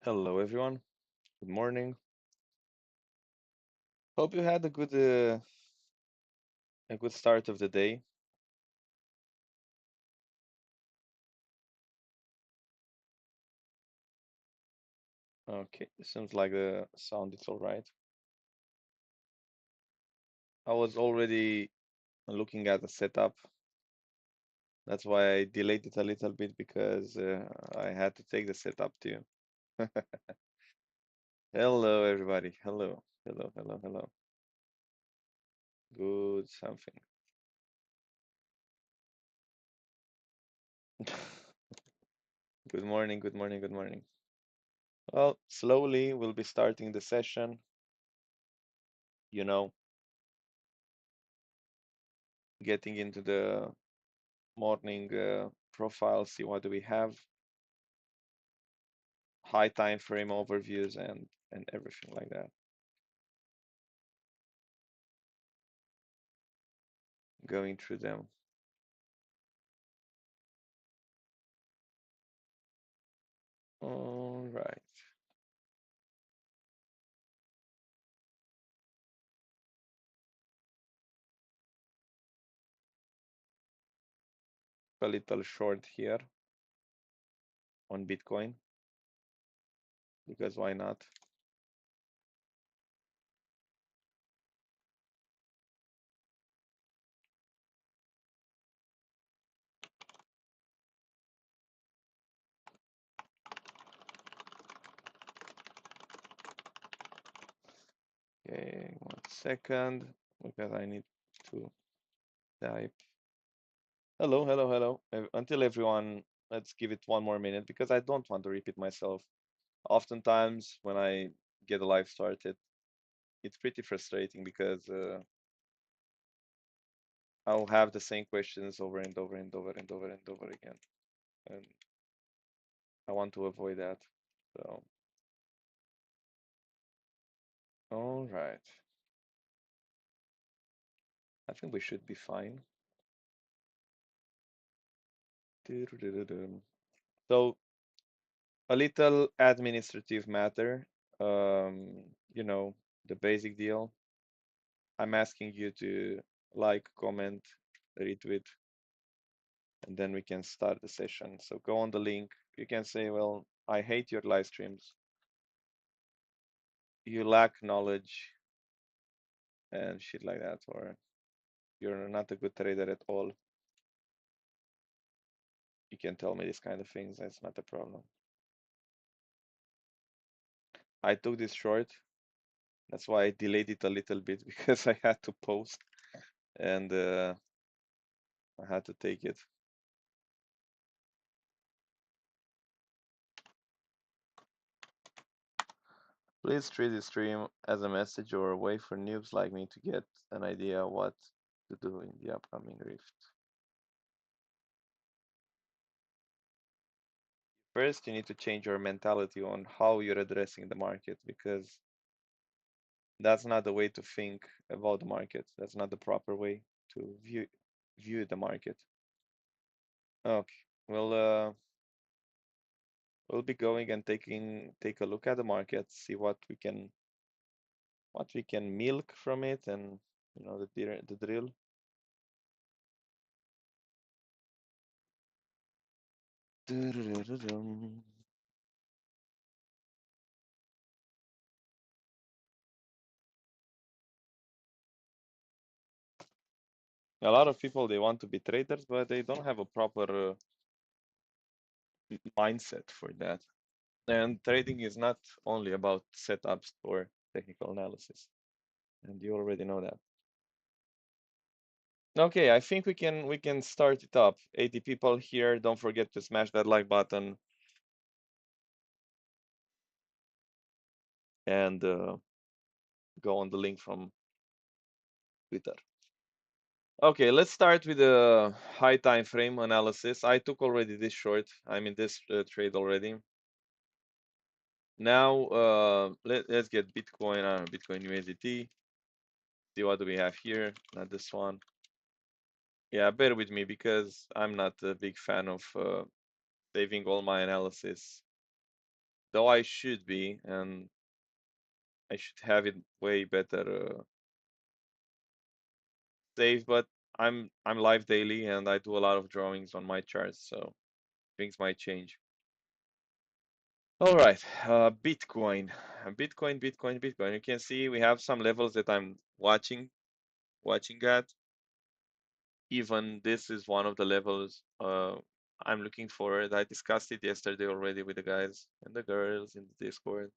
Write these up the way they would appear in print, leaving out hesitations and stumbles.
Hello, everyone. Good morning. Hope you had a good start of the day. Okay, seems like the sound is all right. I was already looking at the setup. That's why I delayed it a little bit because I had to take the setup too. Hello, everybody. Hello, hello, hello, hello. Good something. Good morning, good morning, good morning. Well, slowly we'll be starting the session. You know, getting into the morning profile, see what do we have, high time frame overviews and everything like that. Going through them. All right. A little short here on Bitcoin because why not? Okay, 1 second because I need to type. Hello, hello, hello. Until everyone, let's give it 1 more minute because I don't want to repeat myself. Oftentimes, when I get a live started, it's pretty frustrating because I'll have the same questions over and over and over and over and over again. And I want to avoid that. So, all right. I think we should be fine. So, a little administrative matter. You know, the basic deal. I'm asking you to like, comment, retweet, and then we can start the session. So go on the link. You can say, well, I hate your live streams. You lack knowledge and shit like that, or you're not a good trader at all. You can tell me these kind of things. That's not a problem. I took this short. That's why I delayed it a little bit because I had to post and I had to take it. Please treat this stream as a message or a way for noobs like me to get an idea what to do in the upcoming rift. First, you need to change your mentality on how you're addressing the market because that's not the way to think about the market. That's not the proper way to view the market. Okay, we'll be going and take a look at the market, see what we can milk from it, and you know the drill. A lot of people they want to be traders, but they don't have a proper mindset for that. And trading is not only about setups or technical analysis, and you already know that. Okay, I think we can start it up. 80 people here. Don't forget to smash that like button and go on the link from Twitter. Okay, let's start with the high time frame analysis. I took already this short. I'm in this trade already. Now let's get Bitcoin, Bitcoin USDT. See what do we have here? Not this one. Yeah, bear with me because I'm not a big fan of saving all my analysis though I should be, and I should have it way better saved, but I'm live daily and I do a lot of drawings on my charts, so things might change. All right, Bitcoin, Bitcoin. You can see we have some levels that I'm watching at. Even this is one of the levels I'm looking for it. I discussed it yesterday already with the guys and the girls in the Discord.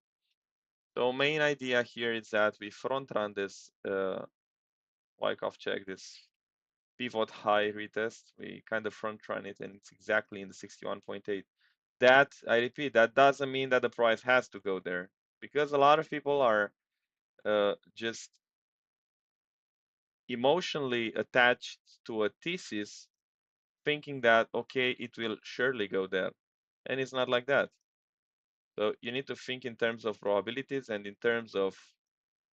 So main idea here is that we front run this Wyckoff check, this pivot high retest. We kind of front run it and it's exactly in the 61.8. That, I repeat, that doesn't mean that the price has to go there because a lot of people are just emotionally attached to a thesis thinking that, okay, it will surely go there. And it's not like that. So you need to think in terms of probabilities and in terms of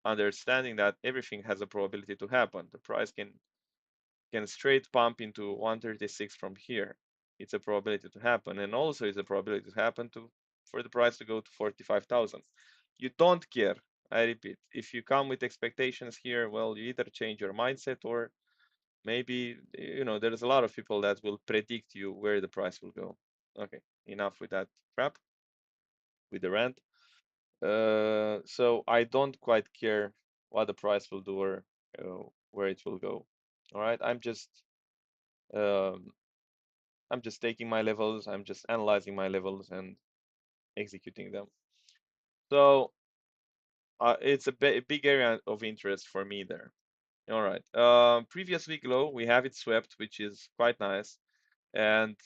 understanding that everything has a probability to happen. The price can straight pump into 136 from here. It's a probability to happen. And also it's a probability to happen to for the price to go to 45,000. You don't care. I repeat, if you come with expectations here, well, you either change your mindset or maybe, there's a lot of people that will predict you where the price will go. Okay, enough with that crap, with the rant. So I don't quite care what the price will do or where it will go. All right, um, I'm just taking my levels, I'm just analyzing my levels and executing them. So it's a big area of interest for me there. All right. Previous week low, we have it swept, which is quite nice. And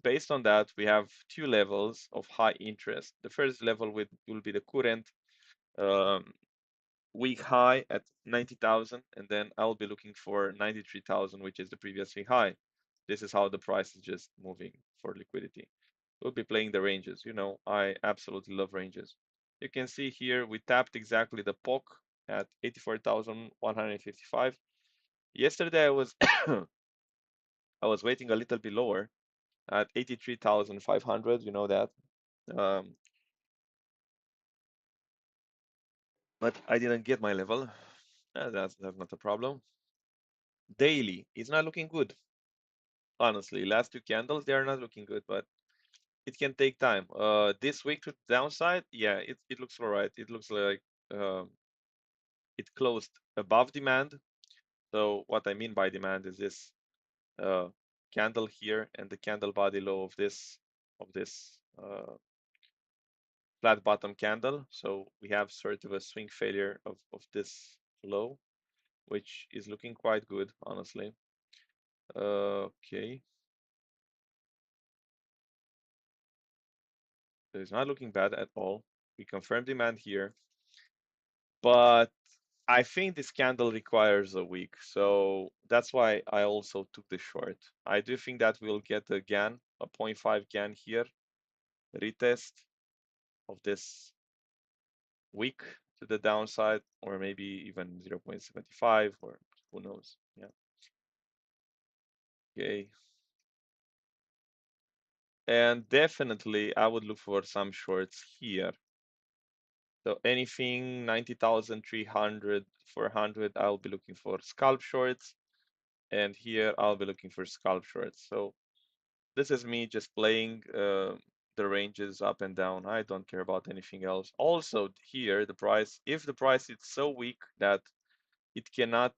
based on that, we have two levels of high interest. The first level will be the current um, week high at 90,000, and then I'll be looking for 93,000, which is the previous week high. This is how the price is just moving for liquidity. We'll be playing the ranges. I absolutely love ranges. You can see here we tapped exactly the POC at 84,155. Yesterday I was waiting a little bit lower at 83,500. You know that. Um, but I didn't get my level. That's not a problem. Daily is not looking good. Honestly, last two candles they are not looking good, but it can take time. This week to the downside, yeah, it looks all right. It looks like um, it closed above demand. So what I mean by demand is this uh, candle here and the candle body low of this flat bottom candle. So we have sort of a swing failure of this low, which is looking quite good, honestly. Okay. So it's not looking bad at all. We confirm demand here, but I think this candle requires a week. So that's why I also took the short. I do think that we'll get a GAN, a 0.5 GAN here, retest of this week to the downside, or maybe even 0.75, or who knows. Yeah. Okay. And definitely I would look for some shorts here. So anything 90,300, 400, I'll be looking for scalp shorts. And here I'll be looking for scalp shorts. So this is me just playing the ranges up and down. I don't care about anything else. Also here, the price, if the price is so weak that it cannot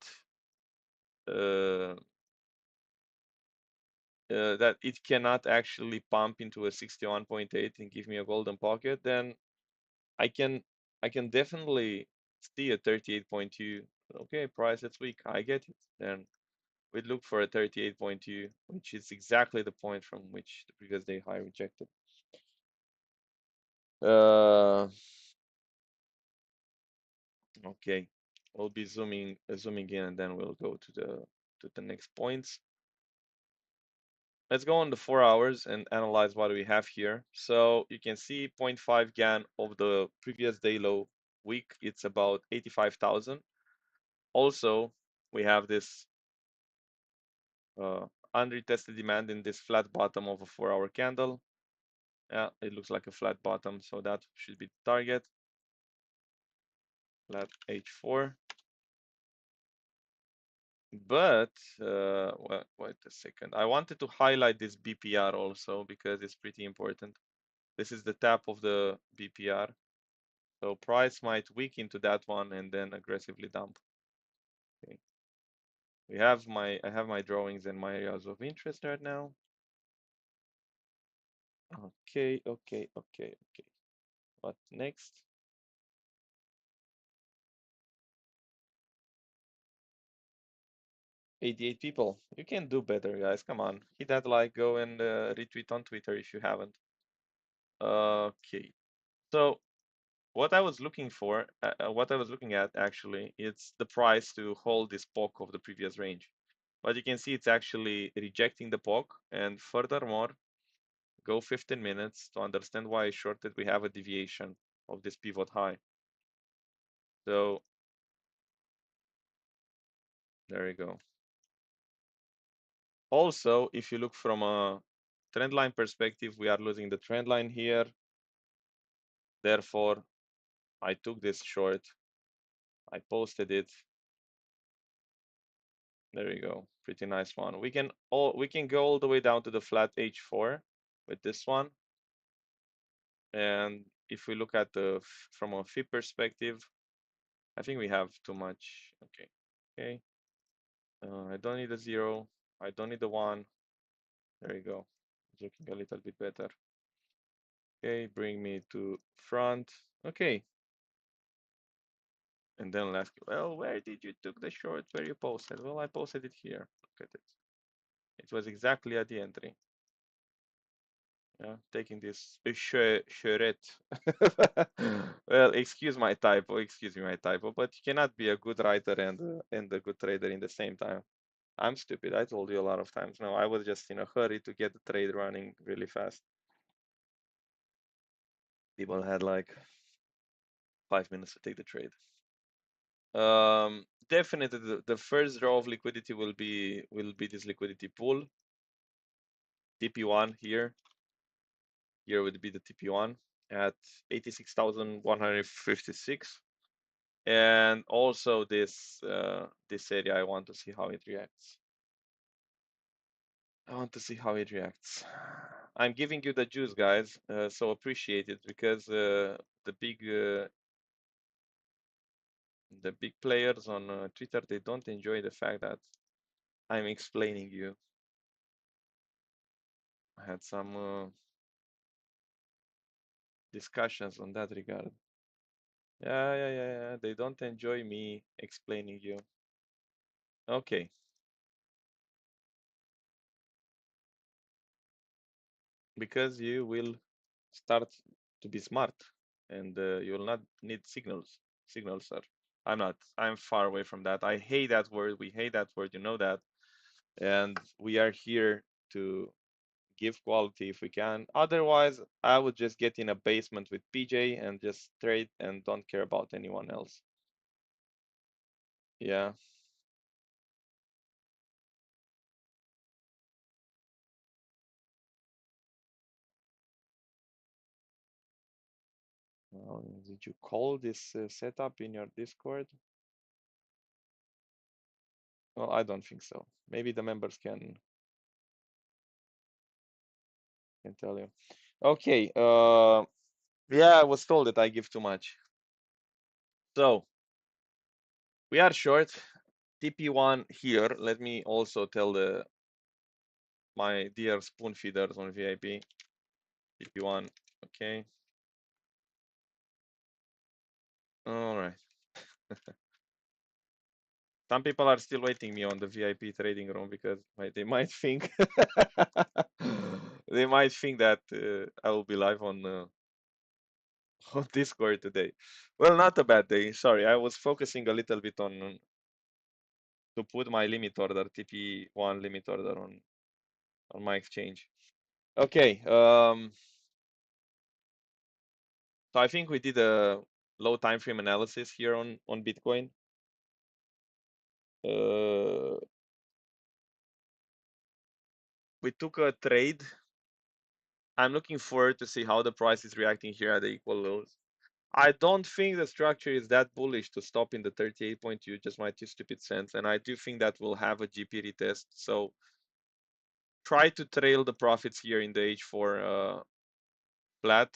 uh, actually pump into a 61.8 and give me a golden pocket, then I can definitely see a 38.2. Okay, price it's weak. I get it. Then we'd look for a 38.2, which is exactly the point from which the previous day high rejected. Okay, we'll be zooming in, and then we'll go to the next points. Let's go on the 4 hours and analyze what we have here. So you can see 0.5 GAN of the previous day low week. It's about 85,000. Also, we have this unretested demand in this flat bottom of a 4-hour candle. Yeah, it looks like a flat bottom, so that should be the target. Flat H4. But wait a second. I wanted to highlight this BPR also because it's pretty important. This is the top of the BPR. So price might weaken to that one and then aggressively dump. Okay. I have my drawings and my areas of interest right now. Okay. What next? 88 people. You can do better, guys. Come on. Hit that like, go and retweet on Twitter if you haven't. Okay. So what I was looking for, what I was looking at actually, it's the price to hold this poke of the previous range. But you can see it's actually rejecting the poke. And furthermore, go 15 minutes to understand why I shorted. We have a deviation of this pivot high. So there you go. Also, if you look from a trend line perspective, we are losing the trend line here. Therefore, I took this short. I posted it. There you go. Pretty nice one. We can go all the way down to the flat H4 with this one. And if we look at the from a fib perspective, I think we have too much. Okay. Okay. I don't need a 0. I don't need a 1. There you go. It's looking a little bit better. Okay, bring me to front. Okay. And then I'll ask you, well, where did you took the short? Where you posted? Well, I posted it here. Look at it. It was exactly at the entry. Yeah, taking this short. Well, excuse me my typo, but you cannot be a good writer and a good trader in the same time. I'm stupid. I told you a lot of times. No, I was just in a hurry to get the trade running really fast. People had like 5 minutes to take the trade. Definitely the first draw of liquidity will be this liquidity pool. TP1 here. Here would be the TP1 at 86,156. And also this this area, I want to see how it reacts. I want to see how it reacts. I'm giving you the juice, guys, so appreciate it because the big players on Twitter, they don't enjoy the fact that I'm explaining you. I had some discussions on that regard. Yeah. They don't enjoy me explaining you. Okay. Because you will start to be smart and you will not need signals, sir. I'm not. I'm far away from that. I hate that word. We hate that word. You know that. And we are here to give quality if we can. Otherwise, I would just get in a basement with PJ and just trade and don't care about anyone else. Yeah. Did you call this setup in your Discord? Well, I don't think so. Maybe the members can tell you. Okay. Yeah, I was told that I give too much. So we are short. TP1 here. Let me also tell my dear spoon feeders on VIP. TP1. Okay. All right. Some people are still waiting me on the VIP trading room because they might think they might think that I will be live on on Discord today. Well, not a bad day. Sorry, I was focusing a little bit on to put my limit order, TP1 limit order on my exchange. Okay. So I think we did a low time frame analysis here on Bitcoin. We took a trade I'm looking forward to see how the price is reacting here at the equal lows. I don't think the structure is that bullish to stop in the 38.2, just my two stupid cents. And I do think that we'll have a GP retest. So try to trail the profits here in the H4 flat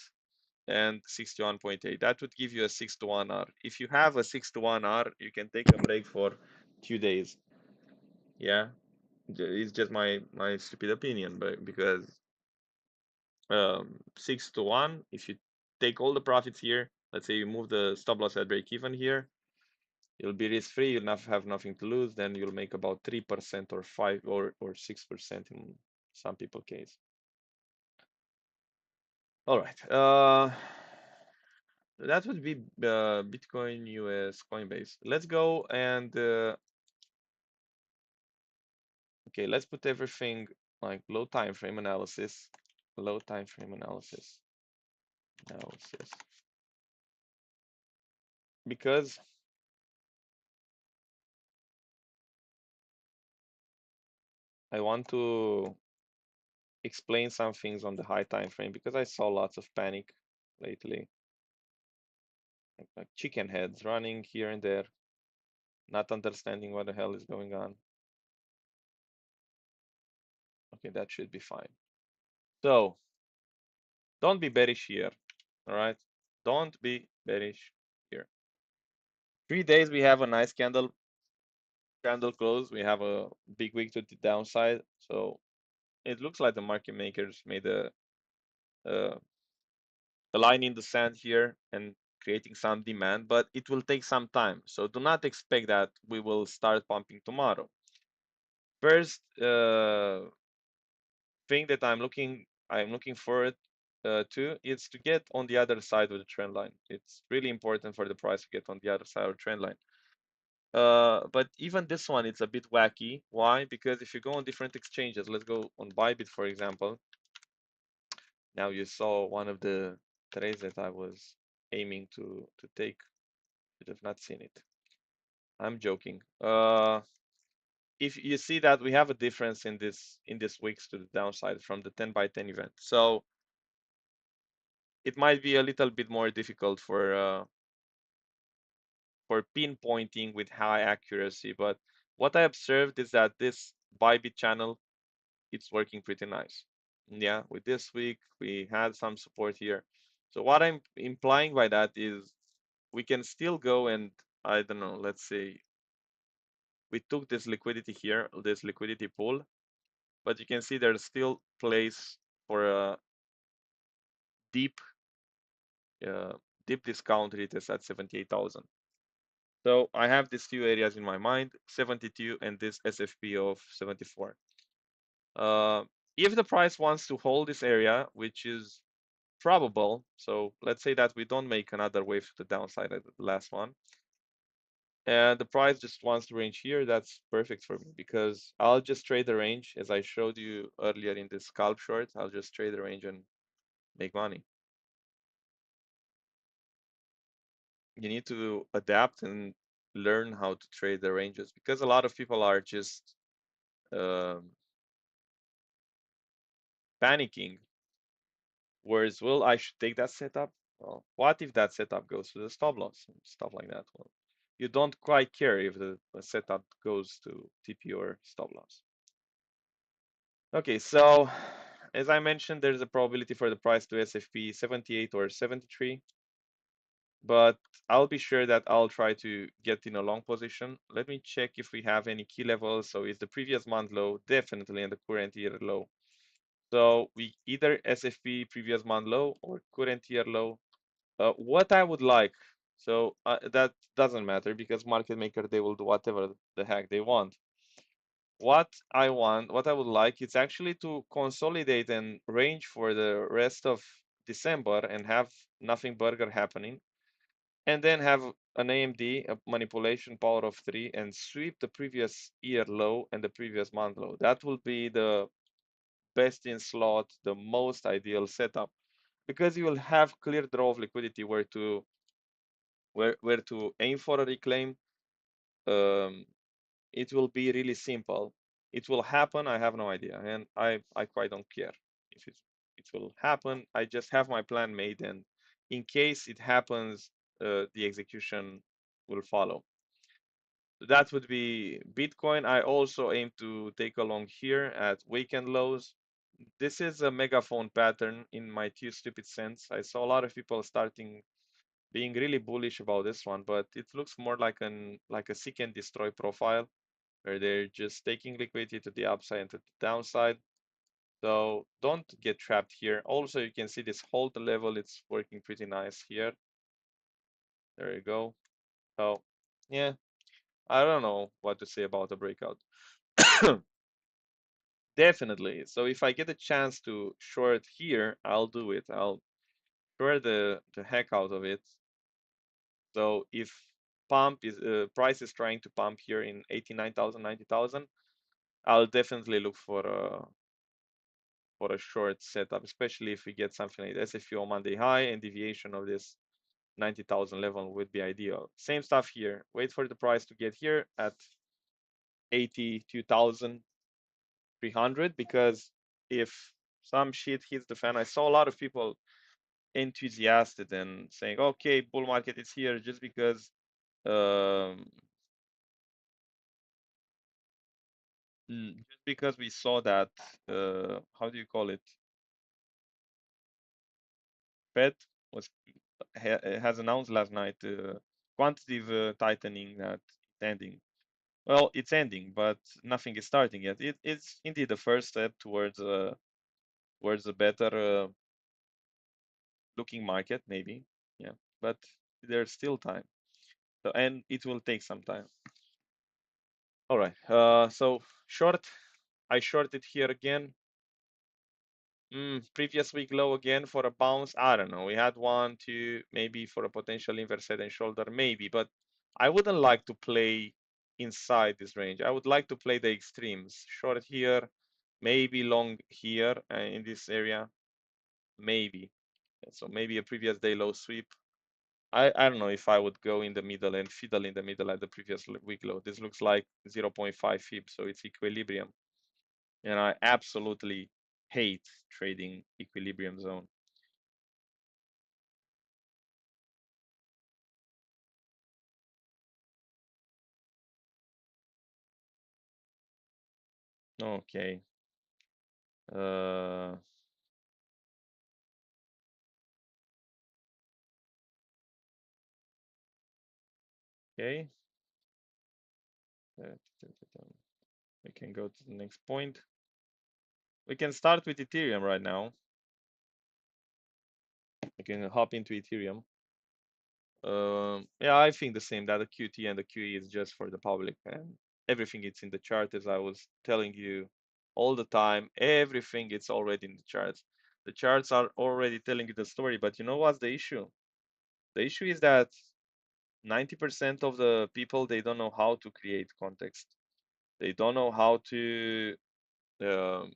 and 61.8. That would give you a 6 to 1 R. If you have a 6 to 1 R, you can take a break for 2 days. Yeah, it's just my stupid opinion, but because 6 to 1, if you take all the profits here, let's say you move the stop loss at break even here, you'll be risk free, you'll not have nothing to lose, then you'll make about 3% or 5 or 6% in some people case. All right. That would be Bitcoin US Coinbase. Let's go and okay, let's put everything like low time frame analysis. Low time frame analysis. Because I want to explain some things on the high time frame because I saw lots of panic lately. Like chicken heads running here and there, not understanding what the hell is going on. Okay, that should be fine. So don't be bearish here. All right. Don't be bearish here. 3 days we have a nice candle close. We have a big wick to the downside. So it looks like the market makers made a line in the sand here and creating some demand, but it will take some time. So do not expect that we will start pumping tomorrow. First thing that I'm looking forward to is to get on the other side of the trend line. It's really important for the price to get on the other side of the trend line. But even this one, it's a bit wacky. Why? Because if you go on different exchanges, let's go on Bybit, for example. Now you saw one of the trades that I was aiming to take. You have not seen it. I'm joking. If you see that we have a difference in this wicks to the downside from the 10 by 10 event, so it might be a little bit more difficult for pinpointing with high accuracy. But what I observed is that this Bybit channel, it's working pretty nice. Yeah, with this week we had some support here. So what I'm implying by that is we can still go and I don't know, let's say we took this liquidity here, this liquidity pool, but you can see there's still place for a deep deep discount retest at 78,000. So I have these few areas in my mind, 72 and this SFP of 74. If the price wants to hold this area, which is probable, so let's say that we don't make another wave to the downside at the last one, and the price just wants to range here, that's perfect for me because I'll just trade the range as I showed you earlier in this scalp short. I'll just trade the range and make money. You need to adapt and learn how to trade the ranges because a lot of people are just panicking. Whereas, well, I should take that setup. Well, what if that setup goes to the stop loss and stuff like that? Well, you don't quite care if the setup goes to TP or stop loss. Okay, so as I mentioned, there's a probability for the price to SFP 78 or 73, but I'll be sure that I'll try to get in a long position. Let me check if we have any key levels. So is the previous month low? Definitely, and the current year low. So we either SFP previous month low or current year low. What I would like, so that doesn't matter because market maker, they will do whatever the heck they want. What I want, what I would like, is actually to consolidate and range for the rest of December and have nothing burger happening, and then have an AMD, a manipulation power of 3, and sweep the previous year low and the previous month low. That will be the best in slot, the most ideal setup, because you will have clear draw of liquidity where to aim for a reclaim. It will be really simple. It will happen. I have no idea, and I quite don't care if it will happen. I just have my plan made, and in case it happens, the execution will follow. That would be Bitcoin. I also aim to take along here at weekend lows. This is a megaphone pattern in my two stupid cents. I saw a lot of people starting being really bullish about this one, but it looks more like a seek and destroy profile where they're just taking liquidity to the upside and to the downside. So don't get trapped here. Also, you can see this hold level, it's working pretty nice here. There you go. So yeah, I don't know what to say about the breakout. Definitely. So if I get a chance to short here, I'll do it. I'll short the heck out of it. So if pump is price is trying to pump here in 89,000, 90,000, I'll definitely look for a short setup, especially if we get something like SFO Monday high and deviation of this 90,000 level would be ideal. Same stuff here. Wait for the price to get here at 82,300 because if some shit hits the fan, I saw a lot of people enthusiastic and saying, okay, bull market is here just because um, just because we saw that how do you call it? Fed was has announced last night quantitative tightening that it's ending. Well, it's ending, but nothing is starting yet. It's indeed the first step towards a better looking market, maybe. Yeah, but there's still time. So and it will take some time. All right. So short, I shorted here again. Previous week low again for a bounce. I don't know. We had one, two, maybe for a potential inverse head and shoulder, maybe. But I wouldn't like to play inside this range. I would like to play the extremes. Short here, maybe long here in this area, maybe. So maybe a previous day low sweep. I don't know if I would go in the middle and fiddle in the middle at the previous week low. This looks like 0.5 fib, so it's equilibrium. And I absolutely hate trading equilibrium zone. Okay. Uh, okay. We can go to the next point. We can start with Ethereum right now. We can hop into Ethereum. Yeah, I think the same, that the QT and the QE is just for the public, and everything it's in the chart, as I was telling you all the time. Everything it's already in the charts. The charts are already telling you the story, but you know what's the issue? The issue is that 90% of the people, they don't know how to create context. They don't know how to um,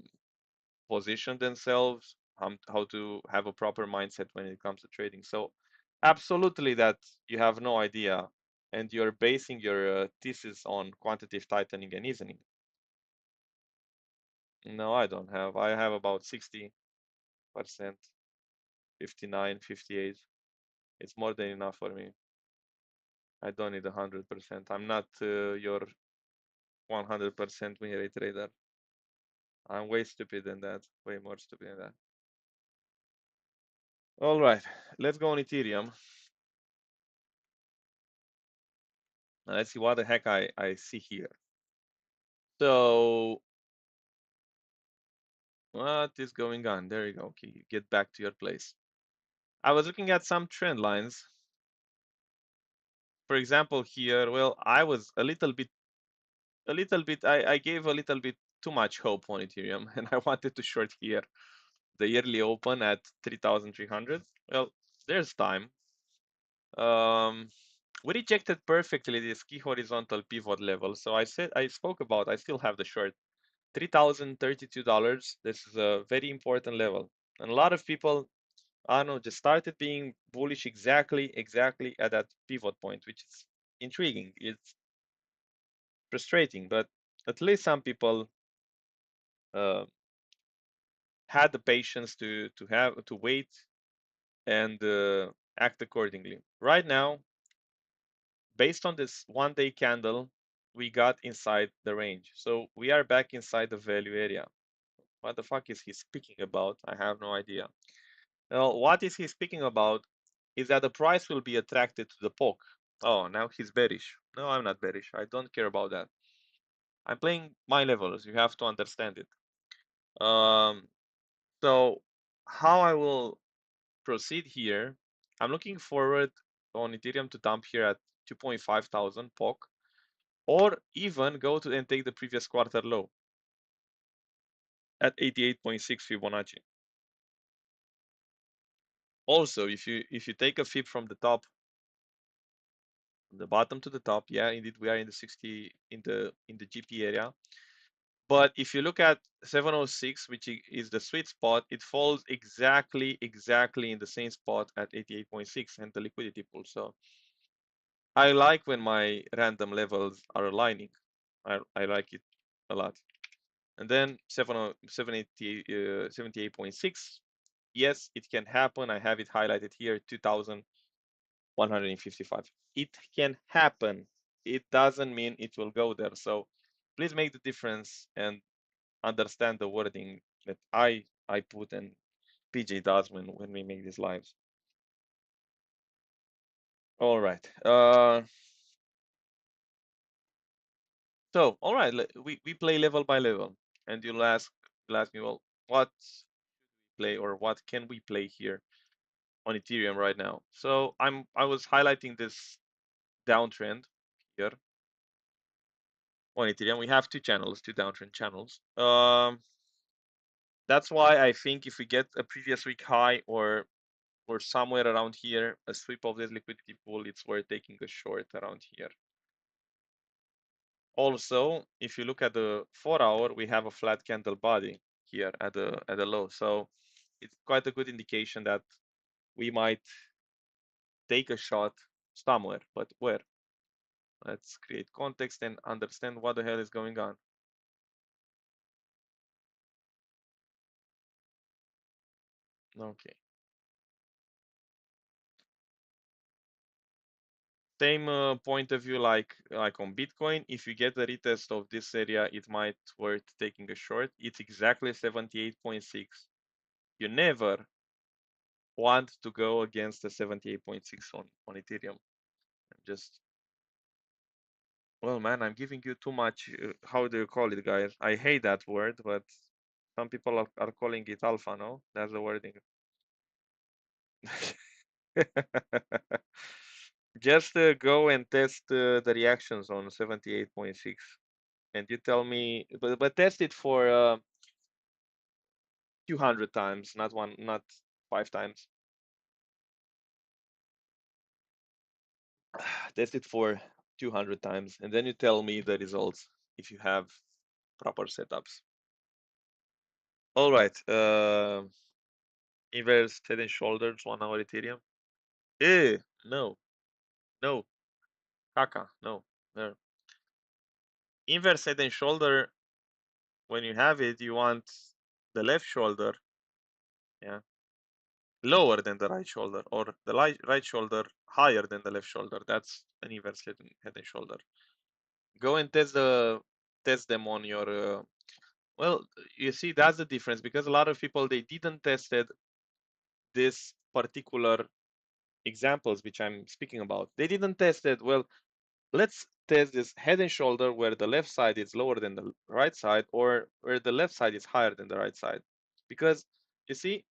position themselves, how to have a proper mindset when it comes to trading. So absolutely that you have no idea and you're basing your thesis on quantitative tightening and easing. No, I don't have. I have about 60%, 59, 58. It's more than enough for me. I don't need 100%. I'm not your 100% win rate trader. I'm way stupid than that. Way more stupid than that. All right, let's go on Ethereum. Let's see what the heck I see here. So what is going on? There you go. Okay, get back to your place. I was looking at some trend lines. For example, here, well, I was I gave a little bit too much hope on Ethereum, and I wanted to short here the yearly open at 3,300. Well, there's time. We rejected perfectly this key horizontal pivot level. So I spoke about, I still have the short. $3,032. This is a very important level. And a lot of people, I don't know, just started being bullish exactly at that pivot point, which is intriguing. It's frustrating, but at least some people uh, had the patience to wait and act accordingly. Right now, based on this 1 day candle, we got inside the range. So we are back inside the value area. What the fuck is he speaking about? I have no idea. Well, what is he speaking about is that the price will be attracted to the poke. Oh, now he's bearish. No, I'm not bearish. I don't care about that. I'm playing my levels. You have to understand it. So how I will proceed here, I'm looking forward on Ethereum to dump here at 2.5 thousand POC, or even go to and take the previous quarter low at 88.6 Fibonacci. Also, if you take a fib from the top, the bottom to the top, yeah, indeed we are in the 60 in the GP area. But if you look at 706, which is the sweet spot, it falls exactly in the same spot at 88.6 and the liquidity pool. So I like when my random levels are aligning. I like it a lot. And then 78.6. Yes, it can happen. I have it highlighted here, 2,155. It can happen. It doesn't mean it will go there. So please make the difference and understand the wording that I put and PJ does when we make these lives. All right. So all right, we play level by level, and you'll ask me, well, what play or what can we play here on Ethereum right now? So I was highlighting this downtrend here on Ethereum. We have two downtrend channels. That's why I think if we get a previous week high or somewhere around here, a sweep of this liquidity pool, it's worth taking a short around here. Also, if you look at the 4-hour, we have a flat candle body here at the low. So it's quite a good indication that we might take a shot somewhere, but where? Let's create context and understand what the hell is going on. Okay. Same point of view like on Bitcoin. If you get a retest of this area, it might worth taking a short. It's exactly 78.6. You never want to go against the 78.6 on Ethereum. Just, well, man, I'm giving you too much. How do you call it, guys? I hate that word, but some people are calling it alpha, no? That's the wording. Just go and test the reactions on 78.6, and you tell me, but test it for 200 times, not 5 times. Test it for 200 times, and then you tell me the results if you have proper setups. All right, inverse head and shoulders 1 hour Ethereum. No, no, caca, no, no. Inverse head and shoulder, when you have it, you want the left shoulder, yeah, lower than the right shoulder, or the right shoulder higher than the left shoulder. That's an inverse head and shoulder. Go and test them on your. Well, you see, that's the difference, because a lot of people, they didn't tested this particular examples which I'm speaking about. They didn't test it. Well, let's test this head and shoulder where the left side is lower than the right side, or where the left side is higher than the right side. Because you see,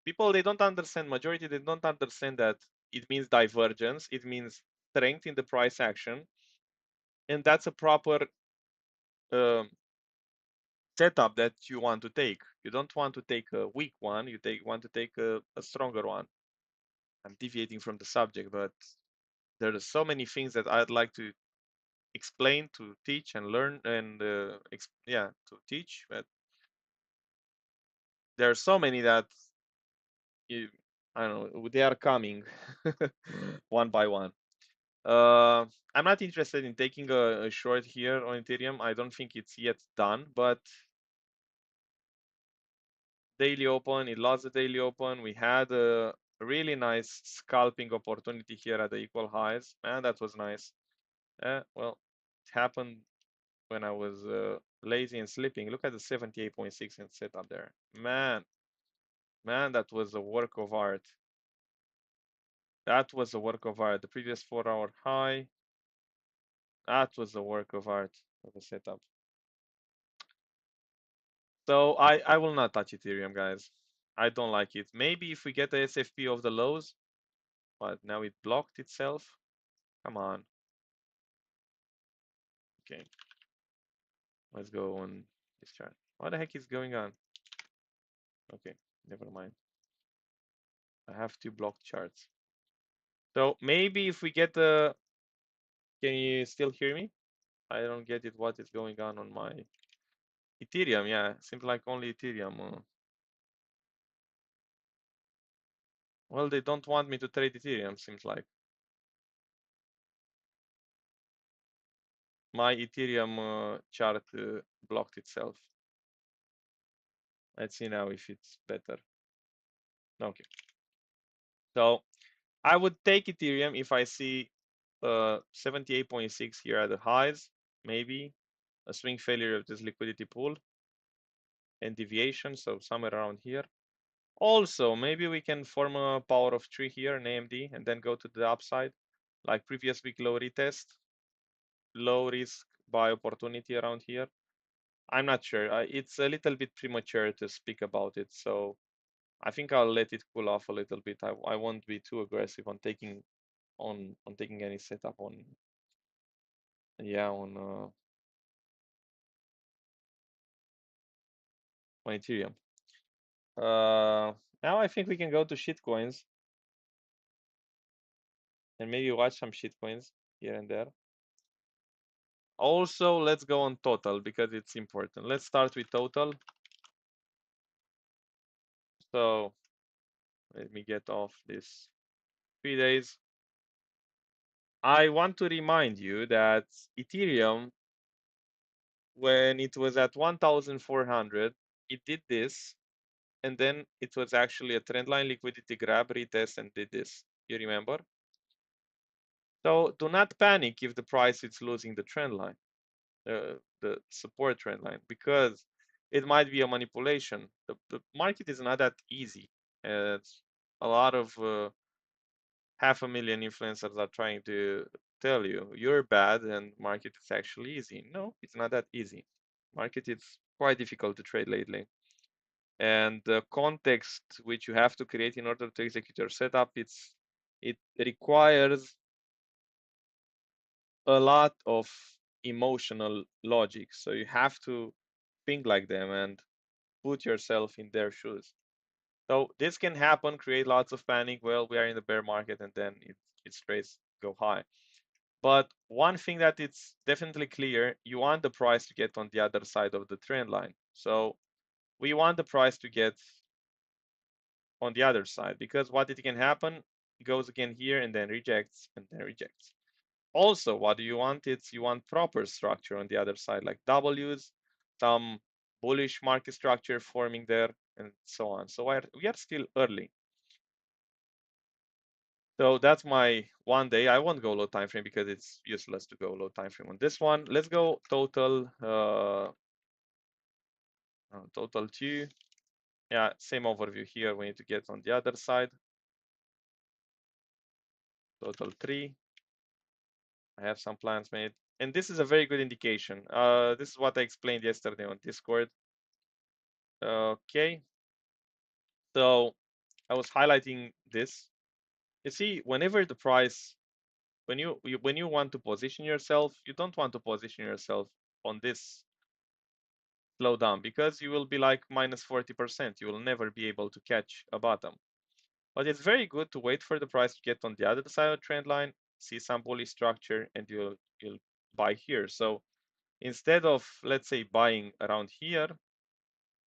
people, they don't understand, majority, they don't understand that it means divergence, it means strength in the price action, and that's a proper um, setup that you want to take. You don't want to take a weak one, you want to take a stronger one. I'm deviating from the subject, but there are so many things that I'd like to explain, to teach and learn, and yeah, to teach, but there are so many that you, I don't know, they are coming one by one. I'm not interested in taking a short here on Ethereum. I don't think it's yet done, but daily open, it lost the daily open. We had a really nice scalping opportunity here at the equal highs. Man, that was nice. Well, it happened when I was lazy and sleeping. Look at the 78.6 and setup there. Man, that was a work of art. That was a work of art. The previous 4-hour high, that was a work of art of a setup. So I will not touch Ethereum, guys. I don't like it. Maybe if we get the SFP of the lows, but now it blocked itself. Come on. Okay, let's go on this chart. What the heck is going on? Okay, never mind. I have two blocked charts. So maybe if we get the, can you still hear me? I don't get it. What is going on my Ethereum? Yeah, seems like only Ethereum. Well, they don't want me to trade Ethereum, seems like. My Ethereum chart blocked itself. Let's see now if it's better. Okay. So I would take Ethereum if I see 78.6 here at the highs, maybe a swing failure of this liquidity pool and deviation, so somewhere around here. Also, maybe we can form a power of 3 here in AMD and then go to the upside, like previous week low retest, low risk buy opportunity around here. I'm not sure. It's a little bit premature to speak about it, so I think I'll let it cool off a little bit. I won't be too aggressive on taking taking any setup on on Ethereum. Now I think we can go to shitcoins and maybe watch some shitcoins here and there. Also, let's go on total because it's important. Let's start with total. So let me get off this 3 days. I want to remind you that Ethereum, when it was at 1,400, it did this, and then it was actually a trendline liquidity grab, retest, and did this. You remember? So do not panic if the price is losing the trend line, the support trend line, because it might be a manipulation. The market is not that easy. It's a lot of 500,000 influencers are trying to tell you you're bad and market is actually easy. No, it's not that easy. Market is quite difficult to trade lately. And the context which you have to create in order to execute your setup, it requires a lot of emotional logic. So you have to think like them and put yourself in their shoes. So this can happen, create lots of panic. Well, we are in the bear market and then its trades go high. But one thing that it's definitely clear, you want the price to get on the other side of the trend line. So we want the price to get on the other side, because what it can happen, it goes again here and then rejects and then rejects. Also, what do you want? You want proper structure on the other side, like W's, some bullish market structure forming there, and so on. So we are still early. So that's my 1 day. I won't go low time frame because it's useless to go low time frame on this one. Let's go total total 2. Yeah, same overview here. We need to get on the other side. Total 3. I have some plans made. And this is a very good indication. This is what I explained yesterday on Discord. Okay. So I was highlighting this. You see, whenever the price, when you want to position yourself, you don't want to position yourself on this slowdown because you will be like minus 40%. You will never be able to catch a bottom. But it's very good to wait for the price to get on the other side of the trend line, see some bullish structure, and you'll buy here. So instead of, let's say, buying around here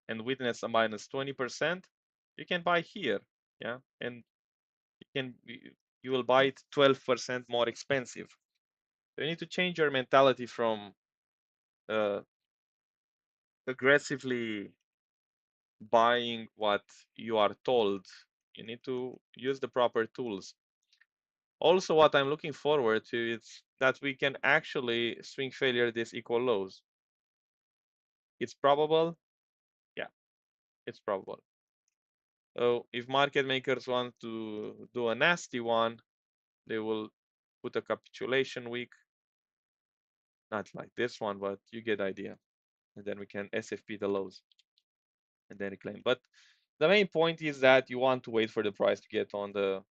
and witness a minus 20%, you can buy here, yeah, and you will buy it 12% more expensive. So you need to change your mentality from aggressively buying what you are told. You need to use the proper tools. Also, what I'm looking forward to is that we can actually swing failure these equal lows. It's probable. Yeah, it's probable. So if market makers want to do a nasty one, they will put a capitulation week, not like this one, but you get the idea. And then we can SFP the lows and then reclaim. But the main point is that you want to wait for the price to get on the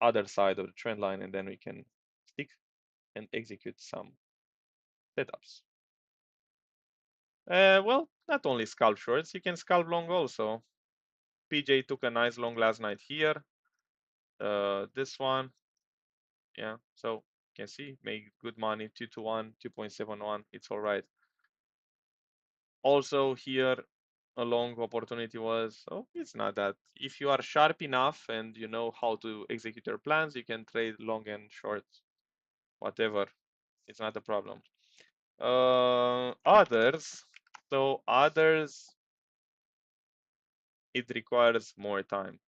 other side of the trend line, and then we can stick and execute some setups. Well, not only scalp shorts, you can scalp long also. PJ took a nice long last night here. This one, yeah. So you can see, make good money, 2 to 1, 2.71. It's all right. Also here, a long opportunity was, oh, it's not that. If you are sharp enough and you know how to execute your plans, you can trade long and short, whatever. It's not a problem. Others, so others, it requires more time.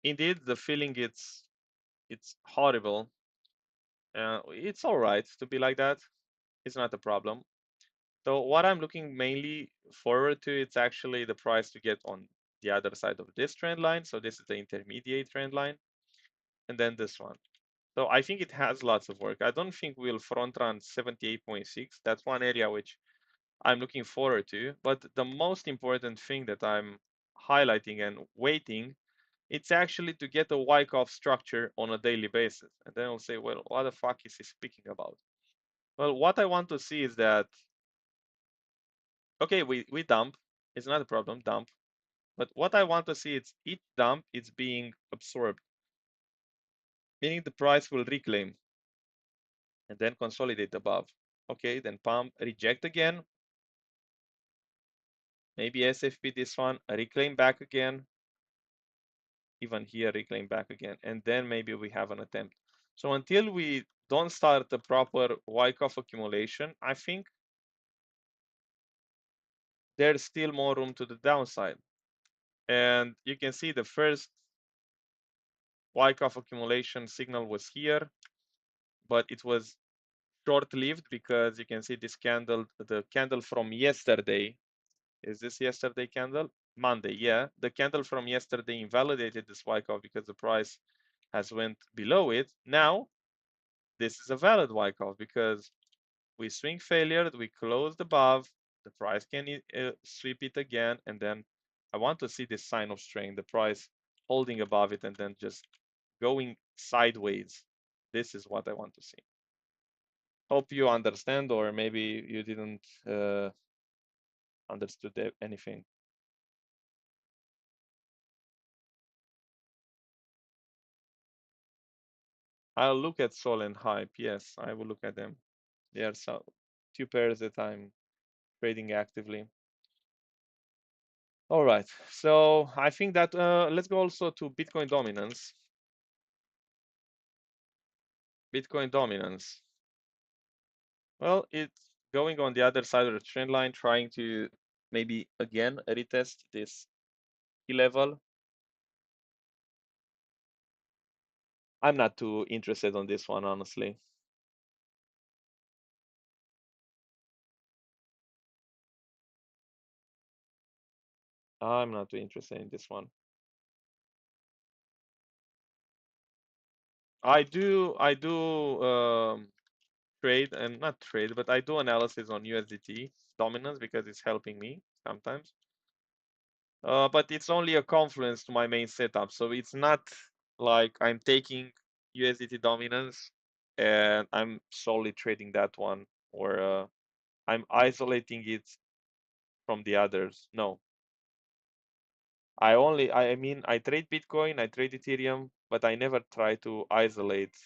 Indeed, the feeling it's horrible. It's all right to be like that. It's not a problem. So what I'm looking mainly forward to, it's actually the price to get on the other side of this trend line. So this is the intermediate trend line, and then this one. So I think it has lots of work. I don't think we'll front run 78.6. That's one area which I'm looking forward to. But the most important thing that I'm highlighting and waiting, it's actually to get a Wyckoff structure on a daily basis. And then I'll say, well, what the fuck is he speaking about? Well, what I want to see is that, okay, we dump. It's not a problem, dump. But what I want to see is each dump is being absorbed, meaning the price will reclaim and then consolidate above. Okay, then pump, reject again. Maybe SFP this one, reclaim back again. Even here, reclaim back again. And then maybe we have an attempt. So until we don't start the proper Wyckoff accumulation, I think there's still more room to the downside. And you can see the first Wyckoff accumulation signal was here, but it was short-lived because you can see this candle, the candle from yesterday. Is this yesterday candle? Monday, yeah. The candle from yesterday invalidated this Wyckoff because the price has went below it. Now, this is a valid Wyckoff because we swing failure, we closed above, the price can sweep it again, and then I want to see this sign of strength, the price holding above it and then just going sideways. This is what I want to see. Hope you understand, or maybe you didn't understood anything. I'll look at Sol and Hype. Yes, I will look at them. There are some two pairs that I'm trading actively. All right, so I think that let's go also to Bitcoin dominance. Bitcoin dominance. Well, it's going on the other side of the trend line, trying to maybe again retest this key level. I'm not too interested on this one, honestly. I'm not too interested in this one. I do trade and not trade, but I do analysis on USDT dominance because it's helping me sometimes. But it's only a confluence to my main setup, so it's not like I'm taking USDT dominance and I'm solely trading that one, or I'm isolating it from the others. No, I mean, I trade Bitcoin, I trade Ethereum, but I never try to isolate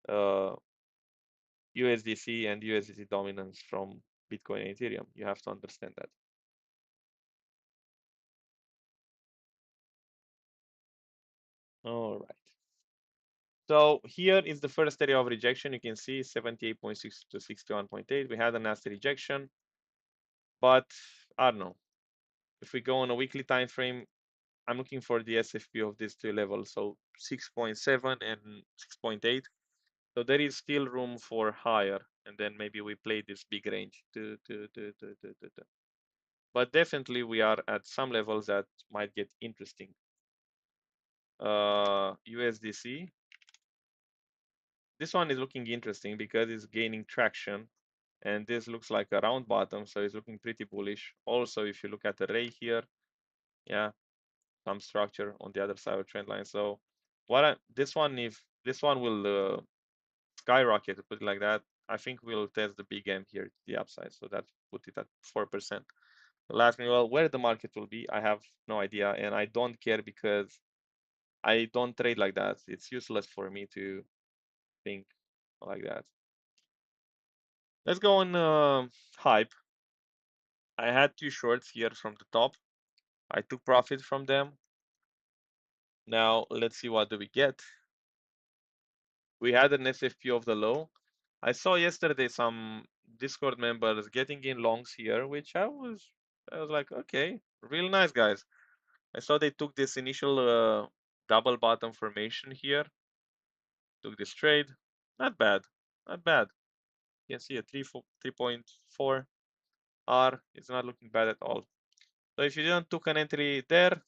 uh, USDC and USDT dominance from Bitcoin and Ethereum. You have to understand that. All right. So here is the first area of rejection. You can see 78.6 to 61.8. We had a nasty rejection. But I don't know. If we go on a weekly time frame, I'm looking for the SFP of these two levels, so 6.7 and 6.8. So there is still room for higher, and then maybe we play this big range. But definitely we are at some levels that might get interesting. USDC. This one is looking interesting because it's gaining traction, and this looks like a round bottom, so it's looking pretty bullish. Also, if you look at the ray here, yeah, some structure on the other side of the trend line. So this one, if this one will skyrocket, to put it like that, I think we'll test the big M here to the upside. So that put it at 4%. Last me, well, where the market will be, I have no idea, and I don't care because I don't trade like that. It's useless for me to think like that. Let's go on hype. I had two shorts here from the top. I took profit from them. Now let's see what do we get. We had an SFP of the low. I saw yesterday some Discord members getting in longs here, which I was like, okay, real nice guys. I saw they took this initial double bottom formation here, took this trade. Not bad, not bad. You can see a 3.4 R. It's not looking bad at all. So if you didn't took an entry there,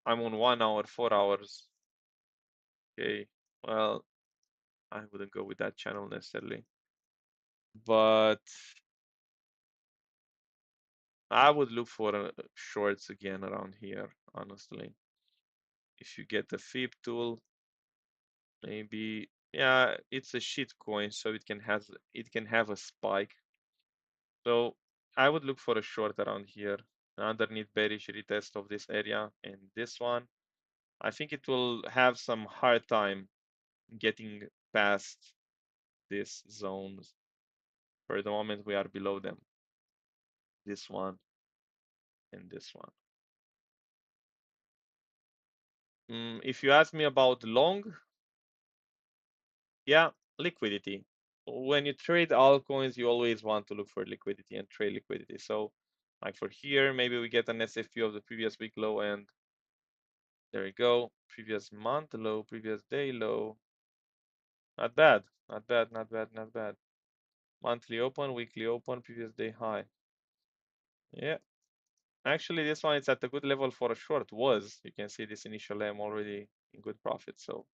I'm on 1 hour, 4 hours. Okay, well, I wouldn't go with that channel necessarily, but I would look for shorts again around here, honestly. If you get the fib tool, maybe, yeah, it's a shit coin, so it can have a spike. So I would look for a short around here, underneath bearish retest of this area and this one. I think it will have some hard time getting past these zones. For the moment, we are below them. This one and this one. If you ask me about long, yeah, liquidity. When you trade altcoins, you always want to look for liquidity and trade liquidity. So like for here, maybe we get an SFP of the previous week low, and there we go. Previous month low, previous day low. Not bad, not bad, not bad, not bad. Monthly open, weekly open, previous day high. Yeah, actually this one is at a good level for a short. You can see this initial M already in good profit. So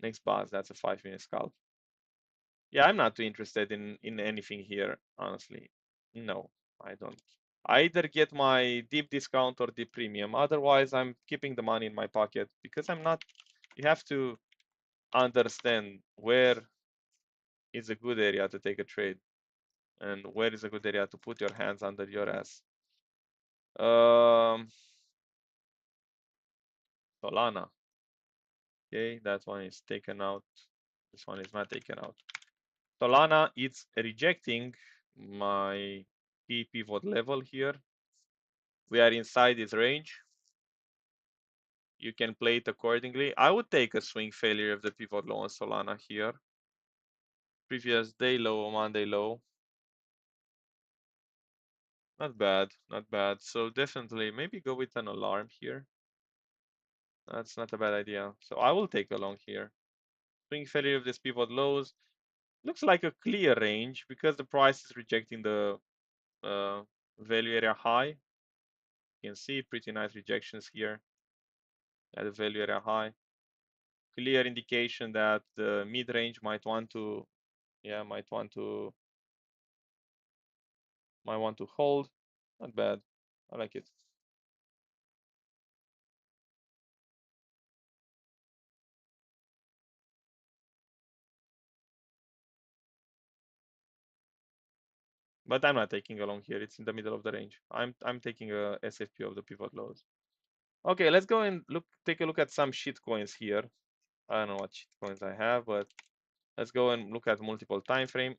next buzz, that's a 5-minute scalp. Yeah, I'm not too interested in anything here, honestly. No, I don't. I either get my deep discount or deep premium. Otherwise, I'm keeping the money in my pocket because I'm not. You have to understand where is a good area to take a trade and where is a good area to put your hands under your ass. Solana. Okay, that one is taken out. This one is not taken out. Solana, it's rejecting my key pivot level here. We are inside this range. You can play it accordingly. I would take a swing failure of the pivot low on Solana here. Previous day low, Monday low. Not bad, not bad. So definitely maybe go with an alarm here. That's not a bad idea. So I will take a long here. Swing failure of this pivot lows. Looks like a clear range because the price is rejecting the value area high. You can see pretty nice rejections here at the value area high. Clear indication that the mid range might want to, yeah, might want to hold. Not bad. I like it. But I'm not taking a long here. It's in the middle of the range. I'm taking a SFP of the pivot lows. Okay, let's go and take a look at some shit coins here. I don't know what shit coins I have, but let's go and look at multiple time frame.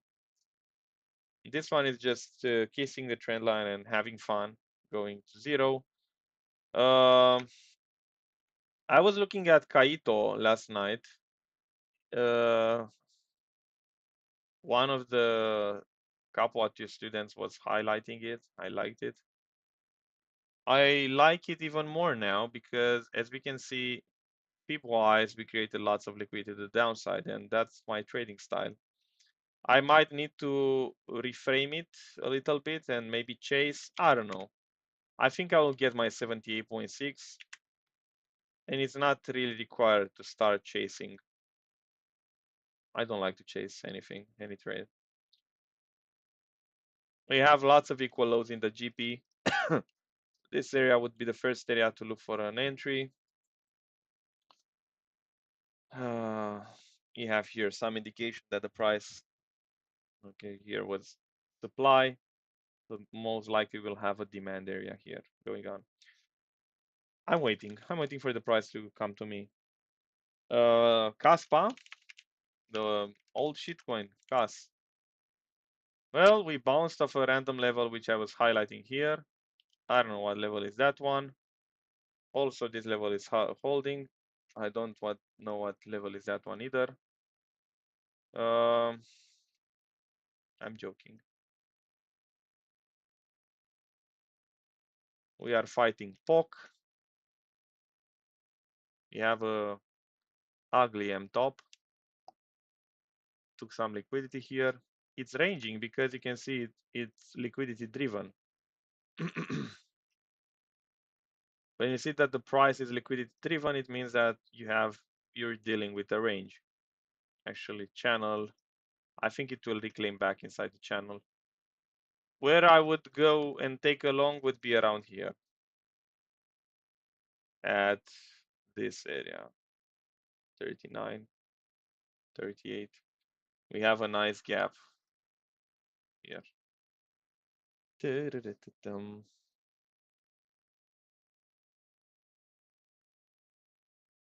This one is just kissing the trend line and having fun, going to zero. I was looking at Kaito last night. One of the Couple of your students was highlighting it. I liked it. I like it even more now because, as we can see, peep-wise, we created lots of liquidity to the downside, and that's my trading style. I might need to reframe it a little bit and maybe chase. I don't know. I think I will get my 78.6, and it's not really required to start chasing. I don't like to chase anything, any trade. We have lots of equal lows in the GP. This area would be the first area to look for an entry. You have here some indication that the price, okay, here was supply, so most likely we'll have a demand area here going on. I'm waiting for the price to come to me. Kaspa, the old shitcoin, Kas. Well, we bounced off a random level, which I was highlighting here. I don't know what level is that one. Also, this level is holding. I don't know what level is that one either. I'm joking. We are fighting POC. We have a ugly M top. Took some liquidity here. It's ranging because you can see it's liquidity driven. When you see that the price is liquidity driven, it means that you're dealing with a range. Actually, channel, I think it will reclaim back inside the channel. Where I would go and take a long would be around here at this area, 39, 38. We have a nice gap here.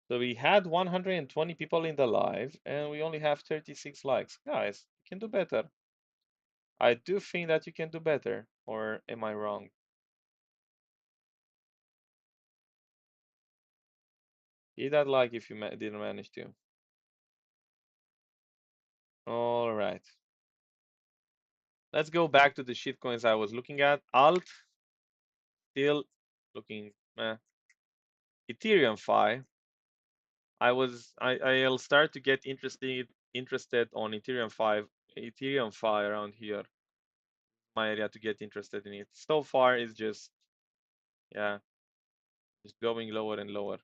So we had 120 people in the live and we only have 36 likes. Guys, you can do better. I do think that you can do better, or am I wrong? Hit that like if you didn't manage to. All right. Let's go back to the shitcoins I was looking at. Alt, still looking meh. Ethereum Fi. I'll start to get interested on Ethereum Fi around here. My area to get interested in it. So far it's just going lower and lower.